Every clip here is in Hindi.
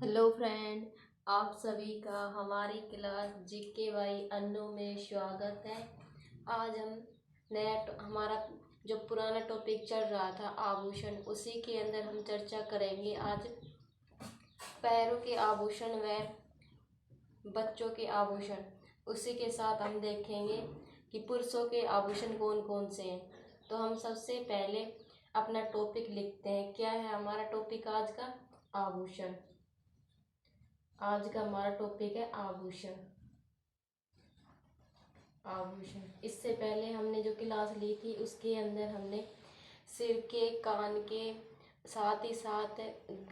हेलो फ्रेंड, आप सभी का हमारी क्लास GK अन्नू में स्वागत है। आज हम हमारा जो पुराना टॉपिक चल रहा था आभूषण, उसी के अंदर हम चर्चा करेंगे। आज पैरों के आभूषण व बच्चों के आभूषण, उसी के साथ हम देखेंगे कि पुरुषों के आभूषण कौन कौन से हैं। तो हम सबसे पहले अपना टॉपिक लिखते हैं। क्या है हमारा टॉपिक आज का? आभूषण। आज का हमारा टॉपिक है आभूषण। आभूषण, इससे पहले हमने जो क्लास ली थी उसके अंदर हमने सिर के, कान के, साथ ही साथ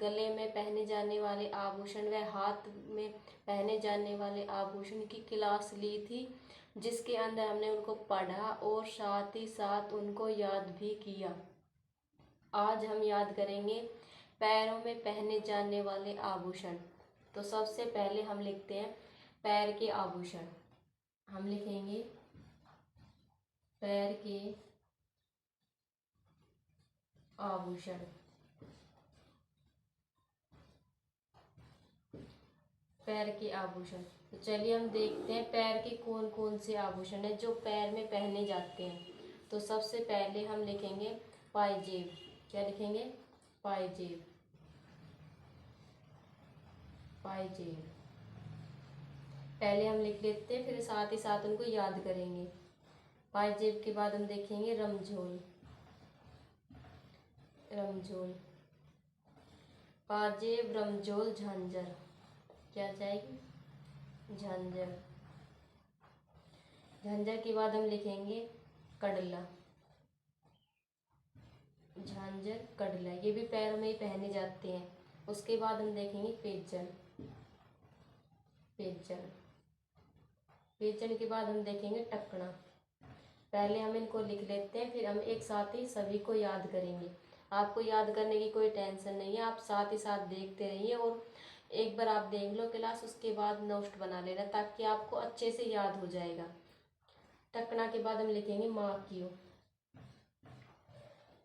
गले में पहने जाने वाले आभूषण व हाथ में पहने जाने वाले आभूषण की क्लास ली थी, जिसके अंदर हमने उनको पढ़ा और साथ ही साथ उनको याद भी किया। आज हम याद करेंगे पैरों में पहने जाने वाले आभूषण। तो सबसे पहले हम लिखते हैं पैर के आभूषण। हम लिखेंगे पैर के आभूषण। पैर के आभूषण, तो चलिए हम देखते हैं पैर के कौन कौन से आभूषण हैं जो पैर में पहने जाते हैं। तो सबसे पहले हम लिखेंगे पायजेब। क्या लिखेंगे? पायजेब। पायजेब पहले हम लिख लेते हैं, फिर साथ ही साथ उनको याद करेंगे। पायजेब के बाद हम देखेंगे रमझोल। रमझोल, पाजेब, रमझोल, झांझर। क्या जाएगी? झांझर। झांझर के बाद हम लिखेंगे कड़ला। झांझर, कड़ला, ये भी पैरों में ही पहने जाते हैं। उसके बाद हम देखेंगे पेचन। पेचन। पेचन के बाद हम देखेंगे टकना। पहले हम इनको लिख लेते हैं, फिर हम एक साथ ही सभी को याद करेंगे। आपको याद करने की कोई टेंशन नहीं है, आप साथ ही साथ देखते रहिए और एक बार आप देख लो क्लास, उसके बाद नोट बना लेना ताकि आपको अच्छे से याद हो जाएगा। टकना के बाद हम लिखेंगे माकियो।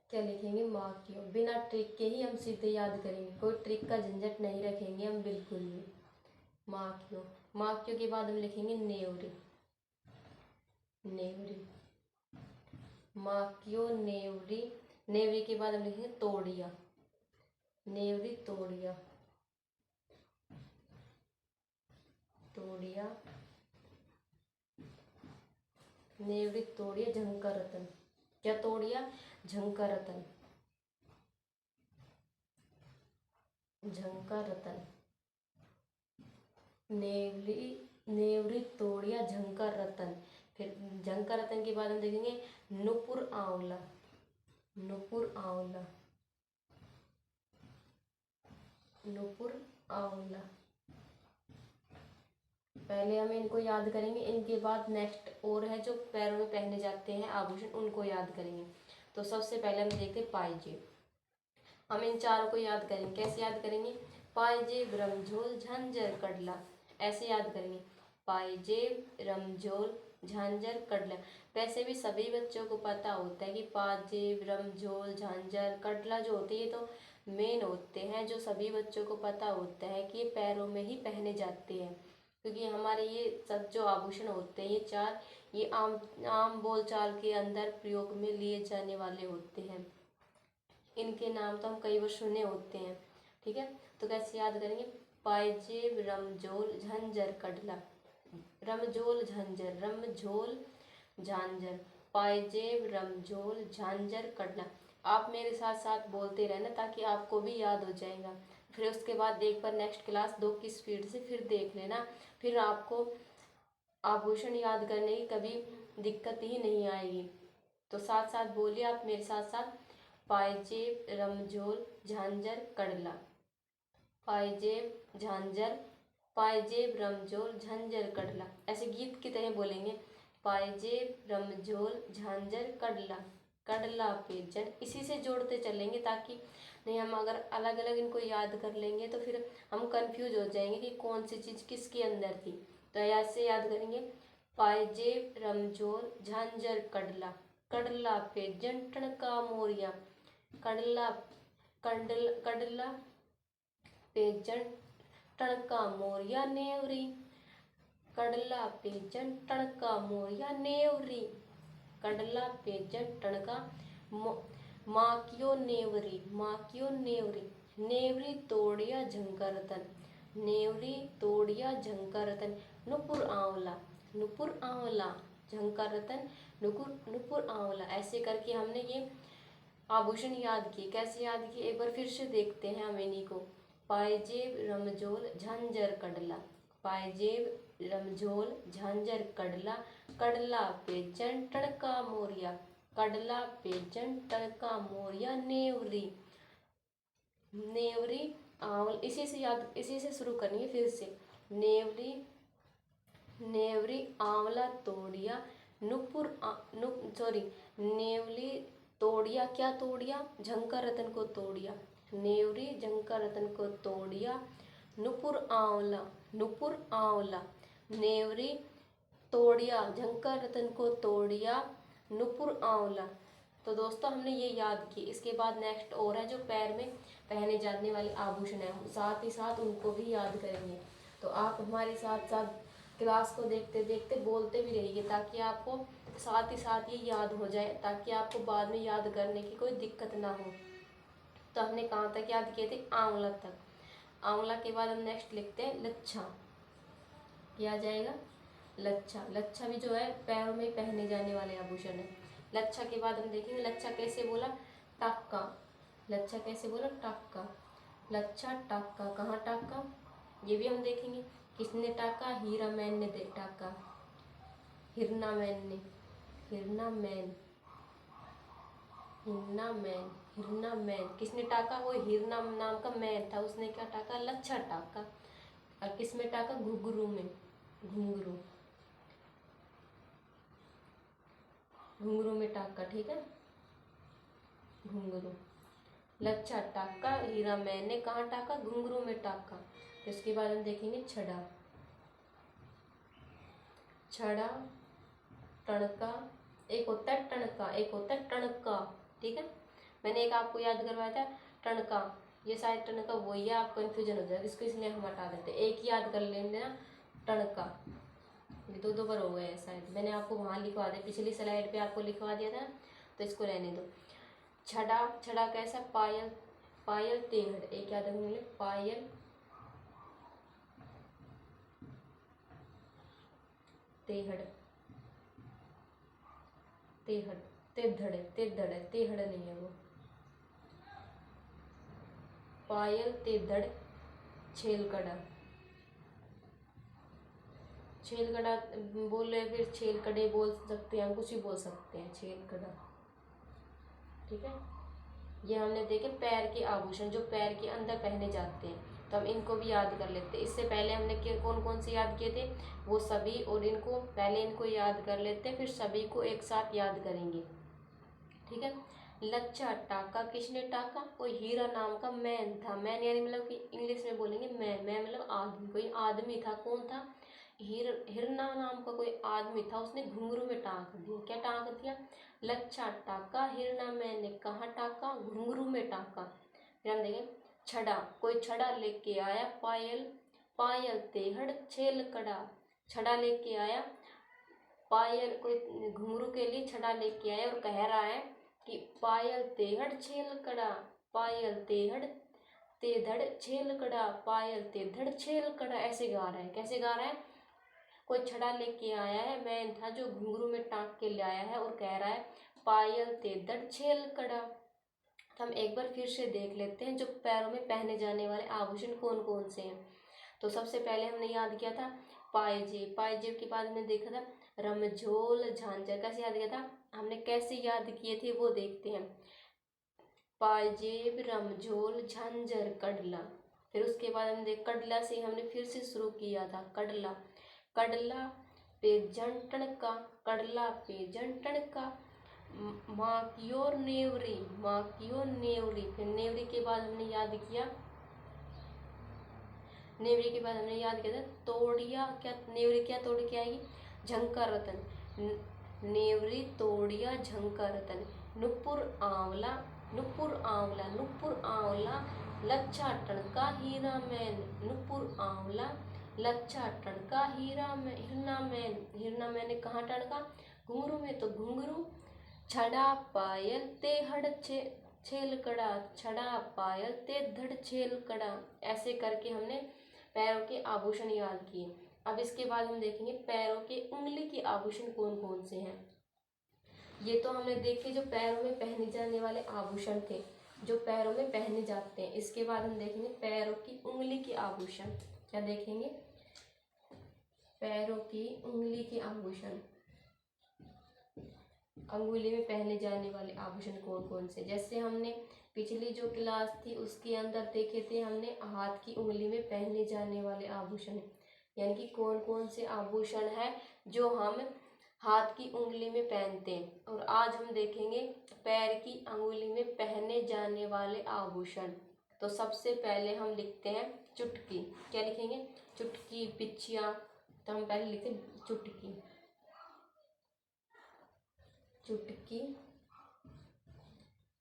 क्या लिखेंगे? माकियो। बिना ट्रिक के ही हम सीधे याद करेंगे, कोई ट्रिक का झंझट नहीं रखेंगे हम बिल्कुल भी। माकियो। माकियो के बाद हम लिखेंगे नेवरी। नेवरी। माकियो, नेवरी। नेवरी के बाद हम लिखेंगे तोड़िया। नेवरी, तोड़िया। तोड़िया, नेवरी, तोड़िया, झंकर रतन। क्या? तोड़िया, झंकर रतन। झंकर रतन। नेवरी, नेवरी, तोड़िया, झंकर रतन। फिर झंकर रतन के बाद हम देखेंगे नुपुर आंवला। नुपुर आंवला। नुपुर आंवला। पहले हम इनको याद करेंगे, इनके बाद नेक्स्ट और है जो पैरों में पहने जाते हैं आभूषण, उनको याद करेंगे। तो सबसे पहले हम देखते हैं पायजेब। हम इन चारों को याद करेंगे। कैसे याद करेंगे? पायजेब, रमझोल, झांझर, कड़ला। ऐसे याद करेंगे। पायजेब, रमझोल, झांझर, कड़ला। वैसे भी सभी बच्चों को पता होता है कि पाजेब, रमझोल, झांझर, कड़ला जो होते हैं ये तो मेन होते हैं, जो सभी बच्चों को पता होता है कि ये पैरों में ही पहने जाते हैं। क्योंकि हमारे ये सब जो आभूषण होते हैं ये चार, ये आम आम बोलचाल के अंदर प्रयोग में लिए जाने वाले होते हैं। इनके नाम तो हम कई बार सुने होते हैं। ठीक है, तो कैसे याद करेंगे? पायजेब, रमझोल, झंझर, कड़ला। रमझोल, झंझर, रमझोल, झांझर, पायजेब, रमझोल, झांझर, कड़ला। आप मेरे साथ साथ बोलते रहना ताकि आपको भी याद हो जाएगा। फिर उसके बाद एक बार नेक्स्ट क्लास 2 की स्पीड से फिर देख लेना, फिर आपको आभूषण याद करने की कभी दिक्कत ही नहीं आएगी। तो साथ साथ बोलिए आप मेरे साथ साथ। पायजेब, रमझोल, झांझर, कड़ला। पायजेब, झांझर, पायजेब, रमझोल, झांझर, कड़ला। ऐसे गीत की तरह बोलेंगे। पायजेब, रमझोल, झांझर, कड़ला। कड़ला, पेजन, इसी से जोड़ते चलेंगे ताकि नहीं, हम अगर अलग अलग इनको याद कर लेंगे तो फिर हम कंफ्यूज हो जाएंगे कि कौन सी चीज़ किसके अंदर थी। तो ऐसे याद करेंगे। पायजेब, रमझोल, झांझर, कड़ला। कड़ला, पेजन, टणका, मोरिया। कड़ला, कंडल, कड़ला, पेजन, टणका मोरिया नेवरी, कडला पेजन टणका मोरिया नेवरी, कडला पेजन टणका माकियो नेवरी, माकियो नेवरी, नेवरी तोड़िया झंकरतन, नेवरी तोड़िया झंकरतन, नुपुर आंवला, नुपुर आंवला, झंकरतन, नुपुर आंवला। ऐसे करके हमने ये आभूषण याद किए। कैसे याद किए एक बार फिर से देखते हैं हम इन्हीं को। पायजेब रमझोल झंझर कडला, पायजेब रमझोल झंझर कडला, कडला पेजन टणका मोरिया, कडला पेजन टणका मोरिया नेवरी, नेवरी आंवल। इसी से शुरू करनी है फिर से। नेवरी, नेवरी आंवला तोड़िया, नेवली तोड़िया, क्या तोड़िया, झंकर रतन को तोड़िया, नेवरी झंकर रतन को तोड़िया, नुपुर आंवला, नुपुर आंवला, नेवरी तोड़िया झंकर रतन को तोड़िया, नुपुर आंवला। तो दोस्तों हमने ये याद की। इसके बाद नेक्स्ट और है जो पैर में पहने जाने वाले आभूषण है, साथ ही साथ उनको भी याद करेंगे। तो आप हमारे साथ साथ क्लास को देखते देखते बोलते भी रहिए ताकि आपको साथ ही साथ ये याद हो जाए, ताकि आपको बाद में याद करने की कोई दिक्कत ना हो। तो हमने कहाँ तक याद किए थे, आंवला तक। आंवला के बाद हम नेक्स्ट लिखते हैं लच्छा। क्या आ जाएगा, लच्छा। लच्छा भी जो है पैरों में पहने जाने वाले आभूषण है। लच्छा के बाद हम देखेंगे लच्छा कैसे बोला, टाक्का। लच्छा कैसे बोला, टाक्का, लच्छा टाक्का। कहाँ टाक्का, ये भी हम देखेंगे। किसने टाका, हीरा मैन ने टाका, हिरना मैन ने, हिरना मैन, हिरना मैन, हिरना मैन। किसने टाका, वो हिरना नाम का मैन था, उसने क्या टाका, लच्छा टाका। और किसमें टाका, घुंघरू में, घुंघरू, घुंघरू में टाका। ठीक है, घुंघरू। लच्छा टाका, हीरा मैन ने कहाँ टाका, घुंघरू में टाका। इसके बाद हम देखेंगे छड़ा। छड़ा, टणका, एक होता है टणका, एक होता है टणका। ठीक है, मैंने एक आपको याद करवाया था टणका, ये शायद टणका वही है, आप कंफ्यूजन हो जाएगा इसको, इसलिए हम हटा देते हैं। एक ही याद कर लेना, टणका। ये दो दो बार हो गए शायद, मैंने आपको वहाँ लिखवा दिया, पिछली स्लाइड पे आपको लिखवा दिया था, तो इसको रहने दो। छड़ा, छड़ा कैसा, पायल, पायल तेहड़। एक याद रखेंगे, पायल तेहड़, तेहड़, तेधड़, तेधड़, तेहड़ नहीं है वो, पायल तेधड़, छेलकड़ा। छेलकड़ा बोले, फिर छेलकड़े बोल सकते हैं हम, कुछ भी बोल सकते हैं, छेलकड़ा। ठीक है, ये हमने देखे पैर के आभूषण जो पैर के अंदर पहने जाते हैं, तो हम इनको भी याद कर लेते हैं। इससे पहले हमने कौन कौन से याद किए थे, वो सभी, और इनको पहले इनको याद कर लेते हैं, फिर सभी को एक साथ याद करेंगे। ठीक है, लच्छा टाका, किसने टाका, कोई हीरा नाम का मैन था। मैन यानी मतलब कि इंग्लिश में बोलेंगे मैन, मैन मतलब आदमी, कोई आदमी था। कौन था, हिरना नाम का कोई आदमी था, उसने घुंघरू में टाँक दिया। क्या टाँक दिया, लच्छा टाका, हिरना मैंने कहाँ टाका, घुंघरू में टाका। फिर हम देखें छड़ा, कोई छड़ा लेके आया, पायल, पायल तेहड़ छेलकड़ा। छड़ा लेके आया, पायल, कोई घुंघरू के लिए छड़ा लेके आया और कह रहा है कि पायल तेहड़ छेलकड़ा, पायल तेहड़ तेधड़ छेलकड़ा, पायल तेधड़ छेलकड़ा। ऐसे गा रहा है। कैसे गा रहा है, कोई छड़ा लेके आया है, मैन था जो घुंघरू में टाँक के ले आया है और कह रहा है पायल तेधड़ छेलकड़ा। तो हम एक बार फिर से देख लेते हैं जो पैरों में पहने जाने वाले आभूषण कौन कौन से हैं। तो सबसे पहले हमने याद किया था पायजेब। पायजेब के बाद हमने देखा था रमझोल झांझर। कैसे याद किया था हमने, कैसे याद किए थे वो देखते हैं। पायजेब, रमझोल, झांझर, कडला। फिर उसके बाद हम देख कडला से हमने फिर से शुरू किया था, कडला, कडला पेजन टणका, कडला पेजन टणका, माकियो नेवरी, माकियो नेवरी। फिर नेवरी के बाद हमने याद किया, नेवरी के बाद हमने याद किया था तोड़िया। क्या नेवरी क्या तोड़ के आएगी, झंकार रतन, नेवरी तोड़िया झंकार रतन, नुपुर आंवला, नुपुर आंवला, नुपुर आंवला, लच्छाटन का हीरा मैन, नुपुर आंवला लच्छा टणका हीरा में हिरना मैन, हिरना मैंने कहाँ टणका, घुंघरू में तो घुंघरू, छड़ा पायल ते हड़ छेल कड़ा, छड़ा पायल ते धड़ छेल कड़ा। ऐसे करके हमने पैरों के आभूषण याद किए। अब इसके बाद हम देखेंगे पैरों के उंगली के आभूषण कौन कौन से हैं। ये तो हमने देखे जो पैरों में पहने जाने वाले आभूषण थे, जो पैरों में पहने जाते हैं। इसके बाद हम देखेंगे पैरों की उंगली के आभूषण। क्या देखेंगे, पैरों की उंगली के आभूषण, अंगुली में पहने जाने वाले आभूषण कौन कौन से। जैसे हमने पिछली जो क्लास थी उसके अंदर देखे थे हमने हाथ की उंगली में पहने जाने वाले आभूषण, यानी कि कौन कौन से आभूषण है जो हम हाथ की उंगली में पहनते हैं। और आज हम देखेंगे पैर की अंगुली में पहने जाने वाले आभूषण। तो सबसे पहले हम लिखते हैं चुटकी। क्या लिखेंगे, चुटकी, बिछिया। तो हम पहले लिखते हैं चुटकी, चुटकी,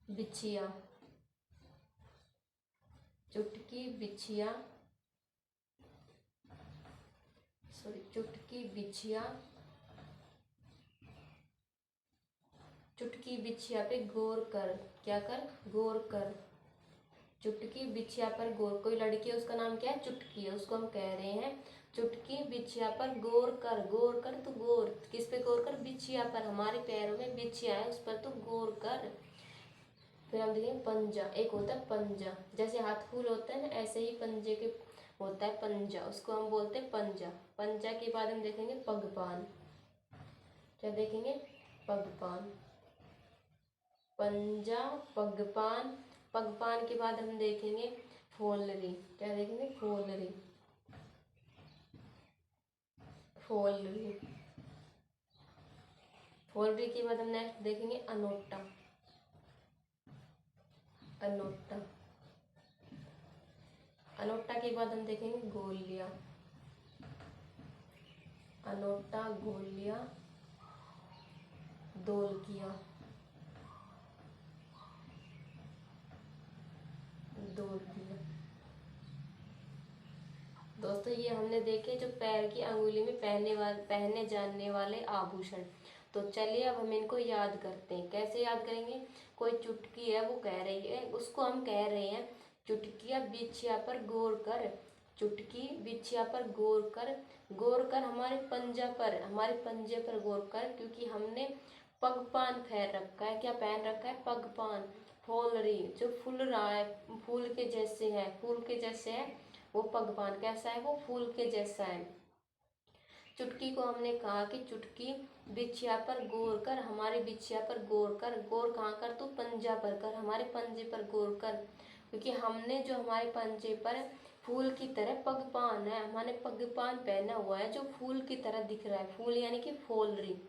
बिछिया, चुटकी, बिछिया, चुटकी, बिछिया, चुटकी बिछिया पे गौर कर। क्या कर, गौर कर। चुटकी बिछिया पर गौर, कोई लड़की है उसका नाम क्या है, चुटकी है, उसको हम कह रहे हैं चुटकी बिछिया पर गौर कर। गौर कर तो गौर किस पे गौर कर, बिछिया पर, हमारे पैरों में बिछिया है उस पर तो गौर कर। फिर हम देखेंगे पंजा। एक होता है पंजा, जैसे हाथ फूल होता है ना ऐसे ही पंजे के होता है पंजा, उसको हम बोलते हैं पंजा। पंजा के बाद हम देखेंगे पगपान। क्या देखेंगे, पगपान, पंजा, पगपान। पगपान के बाद हम देखेंगे फोलरी। क्या देखेंगे, फोलरी, फोलरी। फोलरी के बाद हम नेक्स्ट देखेंगे अनोटा, अनोटा। अनोटा के बाद हम देखेंगे गोलिया, अनोटा, गोलिया, दोलकिया, दोलकिया। दोस्तों ये हमने देखे जो पैर की अंगुली में पहने जाने वाले आभूषण। तो चलिए अब हम इनको याद करते हैं। कैसे याद करेंगे, कोई चुटकी है वो कह रही है, उसको हम कह रहे हैं चुटकिया बिछिया पर गौर कर, चुटकी बिछिया पर गौर कर। गौर कर हमारे पंजा पर, हमारे पंजे पर गौर कर, क्योंकि हमने पगपान पहन रखा है। क्या पहन रखा है, पगपान। फोलरी जो फूल रहा है, फूल के जैसे है, फूल के जैसे है वो पगपान। कैसा है वो, फूल के जैसा है। चुटकी को हमने कहा कि चुटकी बिछिया पर गौर कर, हमारे बिछिया पर गौर कर। गौर कहाँ कर, तो पंजा पर कर, हमारे पंजे पर गौर कर, क्योंकि हमने जो हमारे पंजे पर फूल की तरह पगपान है, हमने पगपान पहना हुआ है जो फूल की तरह दिख रहा है, फूल यानी कि फोलरी।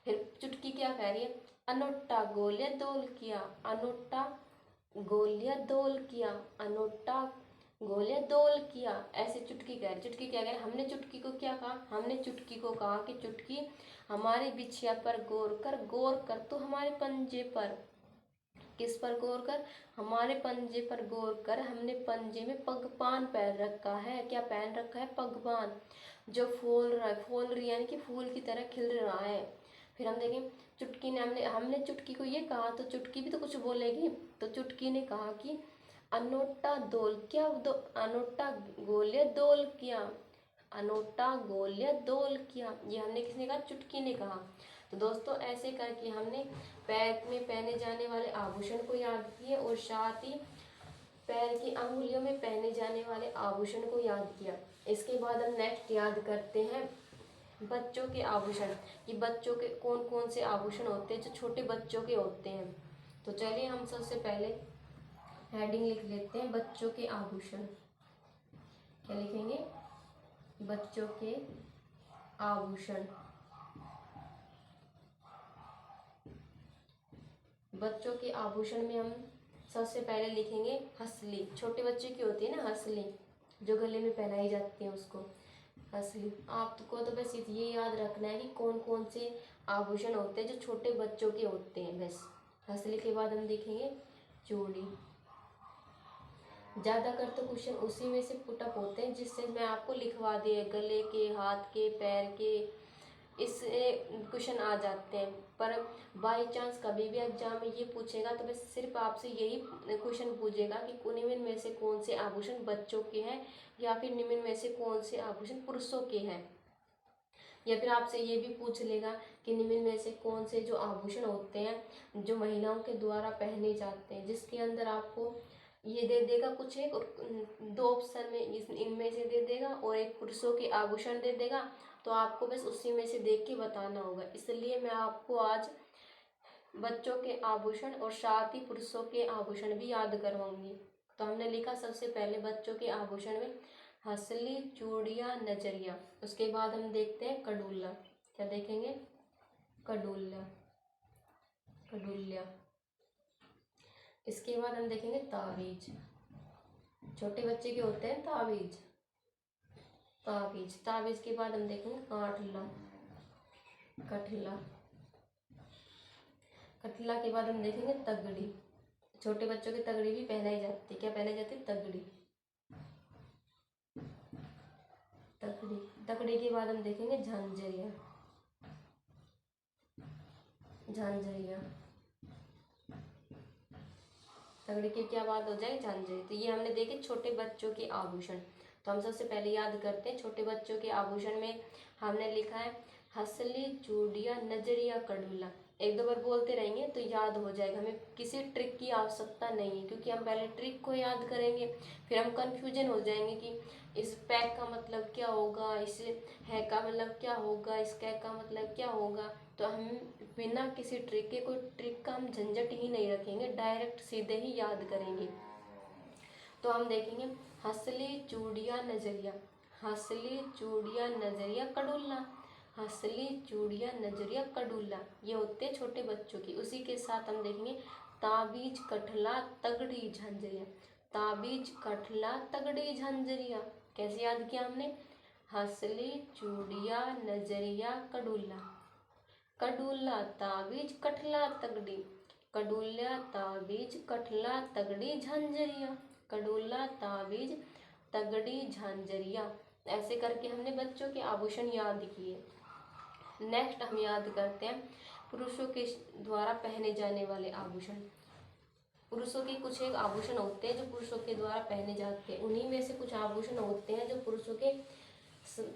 फिर चुटकी क्या कह रही है, अनोटा गोलिया दोल किया, अनोटा गोलिया दोल किया, अनोटा गोलिया दोल किया। ऐसे चुटकी कह रही, चुटकी क्या कह रही, हमने चुटकी को क्या कहा, हमने चुटकी को कहा कि चुटकी हमारे बिछिया पर गौर कर। गौर कर तो हमारे पंजे पर, किस पर गौर कर, हमारे पंजे पर गौर कर। हमने पंजे में पगपान पहन रखा है। क्या पहन रखा है, पगपान, जो फूल रहा है, फूल यानी कि फूल की तरह खिल रहा है। फिर हम देखें चुटकी ने, हमने चुटकी को ये कहा तो चुटकी भी तो कुछ बोलेगी। तो चुटकी ने कहा कि अनोटा दोल क्या, अनोटा गोलिया दोल किया, अनोटा गोलिया दोल किया। ये हमने किसने कहा, चुटकी ने कहा। तो दोस्तों ऐसे करके हमने पैर में पहने जाने वाले आभूषण को याद किए और साथ ही पैर की अंगुलियों में पहने जाने वाले आभूषण को याद किया। इसके बाद हम नेक्स्ट याद करते हैं बच्चों के आभूषण, कि बच्चों के कौन कौन से आभूषण होते हैं जो छोटे बच्चों के होते हैं। तो चलिए हम सबसे पहले हेडिंग लिख लेते हैं बच्चों के आभूषण। क्या लिखेंगे, बच्चों के आभूषण। बच्चों के आभूषण में हम सबसे पहले लिखेंगे हंसली। छोटे बच्चे की होती है ना हंसली, जो गले में पहनाई जाती है उसको हंसली। आपको तो बस ये याद रखना है कि कौन कौन से आभूषण होते हैं जो छोटे बच्चों के होते हैं बस। हंसली के बाद हम देखेंगे चूड़ी, ज़्यादातर तो क्वेश्चन उसी में से पुटअप होते हैं जिससे मैं आपको लिखवा दिए, गले के, हाथ के, पैर के, इससे क्वेश्चन आ जाते हैं। पर बाई चांस कभी भी एग्जाम में ये पूछेगा तो बस सिर्फ आपसे यही क्वेश्चन पूछेगा कि निम्न में से कौन से आभूषण बच्चों के हैं या फिर निम्न में से कौन से आभूषण पुरुषों के हैं। या फिर आपसे ये भी पूछ लेगा कि निम्न में से कौन से जो आभूषण होते हैं जो महिलाओं के द्वारा पहने जाते हैं, जिसके अंदर आपको ये दे देगा कुछ एक, और दो ऑप्शन में इनमें से दे देगा और एक पुरुषों के आभूषण दे देगा। तो आपको बस उसी में से देख के बताना होगा। इसलिए मैं आपको आज बच्चों के आभूषण और साथ ही पुरुषों के आभूषण भी याद करवाऊंगी। तो हमने लिखा सबसे पहले बच्चों के आभूषण में हंसली, चूड़ियाँ, नजरिया। उसके बाद हम देखते हैं कडुल्ला। क्या देखेंगे? कडुल्ला, कडुल्ला। इसके बाद हम देखेंगे ताबीज। छोटे बच्चे के होते हैं ताबीज, ताबीज। ताबीज के बाद हम देखेंगे काठला, कठला। कठला के बाद हम देखेंगे तगड़ी। छोटे बच्चों की तगड़ी भी पहनाई जाती है। क्या पहनाई जाती है? तगड़ी, तगड़ी। तगड़ी के बाद हम देखेंगे झांझरिया, झांझरिया। तगड़ी की क्या बात हो जाए? झांझरी। तो ये हमने देखे छोटे बच्चों के आभूषण। तो हम सबसे पहले याद करते हैं छोटे बच्चों के आभूषण में हमने लिखा है हंसली, चूड़िया, नजरिया, कडुल्ला। एक दो बार बोलते रहेंगे तो याद हो जाएगा। हमें किसी ट्रिक की आवश्यकता नहीं है, क्योंकि हम पहले ट्रिक को याद करेंगे फिर हम कंफ्यूजन हो जाएंगे कि इस पैक का मतलब क्या होगा, इस है का मतलब क्या होगा, इस कैक का मतलब क्या होगा। तो हम बिना किसी ट्रिक के, कोई ट्रिक का हम झंझट ही नहीं रखेंगे, डायरेक्ट सीधे ही याद करेंगे। तो हम देखेंगे हंसली, चूड़िया, नजरिया। हंसली, चूड़िया, नजरिया, कडुल्ला। हंसली, चूड़िया, नजरिया, कडुल्ला। ये होते हैं छोटे बच्चों की। उसी के साथ हम देखेंगे ताबीज, कठला, तगड़ी, झांझरिया। ताबीज, कठला, तगड़ी, झांझरिया। कैसे याद किया हमने? हंसली, चूड़िया, नजरिया, कडुल्ला। कडुल्ला, ताबीज, कठला, तगड़ी। कडुल्ला, ताबीज, कठला, तगड़ी, झांझरिया। कडुल्ला, ताबीज, तगड़ी, झांझरिया। ऐसे करके हमने बच्चों के आभूषण याद किए। नेक्स्ट हम याद करते हैं पुरुषों के द्वारा पहने जाने वाले आभूषण। पुरुषों के कुछ एक आभूषण होते हैं जो पुरुषों के द्वारा पहने जाते हैं। उन्हीं में से कुछ आभूषण होते हैं जो पुरुषों के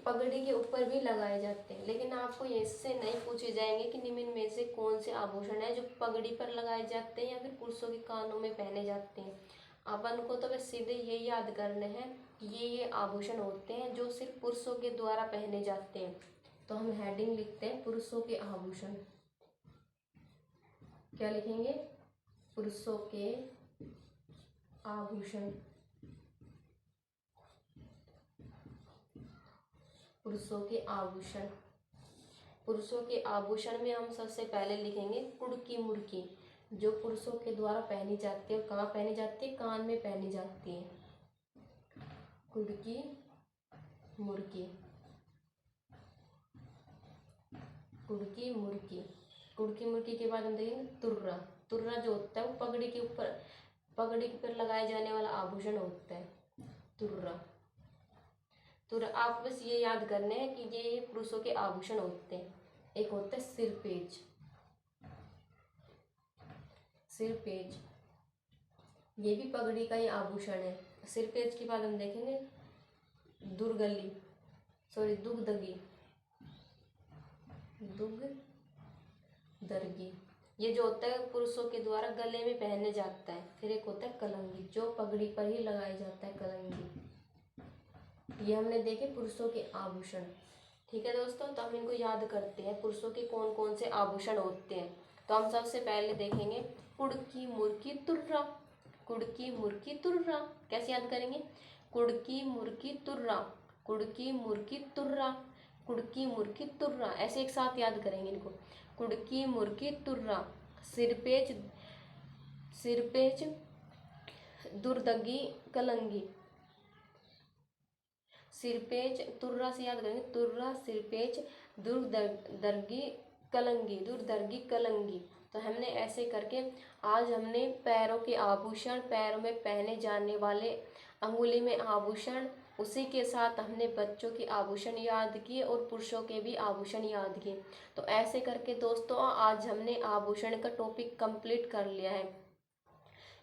पगड़ी के ऊपर भी लगाए जाते हैं। लेकिन आपको इससे नहीं पूछे जाएंगे कि निम्न में से कौन से आभूषण है जो पगड़ी पर लगाए जाते हैं या फिर पुरुषों के कानों में पहने जाते हैं। अपन को तो बस सीधे ये याद करने हैं कि ये आभूषण होते हैं जो सिर्फ पुरुषों के द्वारा पहने जाते हैं। तो हम हेडिंग लिखते हैं पुरुषों के आभूषण। क्या लिखेंगे? पुरुषों के आभूषण। पुरुषों के आभूषण। पुरुषों के आभूषण में हम सबसे पहले लिखेंगे कुड़की मुड़की, जो पुरुषों के द्वारा पहनी जाती है। और कहाँ पहनी जाती है? कान में पहनी जाती है। कुड़की मुड़की, कुड़की मुड़की। कुड़की मुड़की के बाद हम देखेंगे तुर्रा। तुर्रा जो होता है वो पगड़ी के ऊपर, पगड़ी के ऊपर लगाए जाने वाला आभूषण होता है तुर्रा। तुर्रा। आप बस ये याद करने हैं कि ये पुरुषों के आभूषण होते हैं। एक होता है सिरपेज, सिरपेज। ये भी पगड़ी का ही आभूषण है। सिरपेज के बाद हम देखेंगे दुर्गली, सॉरी दुगदगी, दुगदर्गी। ये जो होता है पुरुषों के द्वारा गले में पहने जाता है। फिर एक होता है कलंगी, जो पगड़ी पर ही लगाया जाता है, कलंगी। ये हमने देखे पुरुषों के आभूषण। ठीक है दोस्तों, तो हम इनको याद करते हैं पुरुषों के कौन कौन से आभूषण होते हैं। तो हम सबसे पहले देखेंगे कुड़की मुड़की तुर्रा। कुड़की मुड़की तुर्रा कैसे याद करेंगे? कुड़की मुड़की तुर्रा, कुड़की मुड़की तुर्रा, कुड़की मुड़की तुर्रा। ऐसे एक साथ याद करेंगे इनको। कुड़की मुड़की तुर्रा। सिरपेज, सिरपेज, दुर्दगी, कलंगी। सिरपेज, तुर्रा से याद करेंगे, तुर्रा, सिरपेज, दुर्दर्गी, कलंगी, दुर्दर्गी, कलंगी। तो हमने ऐसे करके आज हमने पैरों के आभूषण, पैरों में पहने जाने वाले अंगुली में आभूषण, उसी के साथ हमने बच्चों के आभूषण याद किए और पुरुषों के भी आभूषण याद किए। तो ऐसे करके दोस्तों आज हमने आभूषण का टॉपिक कंप्लीट कर लिया है।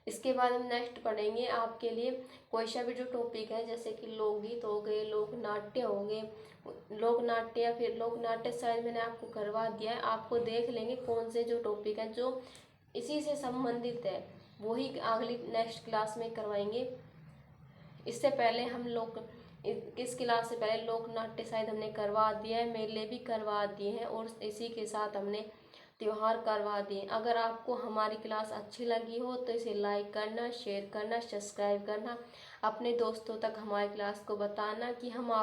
इसके बाद हम नेक्स्ट पढ़ेंगे आपके लिए कोई सा भी जो टॉपिक है, जैसे कि लोकगीत हो गए, लोक नाट्य हो गए, लोक नाट्य या फिर लोक नाट्य शायद मैंने आपको करवा दिया है, आपको देख लेंगे कौन से जो टॉपिक है जो इसी से संबंधित है वही अगली नेक्स्ट क्लास में करवाएंगे। इससे पहले हम लोग इस क्लास से पहले लोक नाट्य शायद हमने करवा दिया है, मेले भी करवा दिए हैं और इसी के साथ हमने त्योहार करवा दिए। अगर आपको हमारी क्लास अच्छी लगी हो तो इसे लाइक करना, शेयर करना, सब्सक्राइब करना, अपने दोस्तों तक हमारी क्लास को बताना कि हम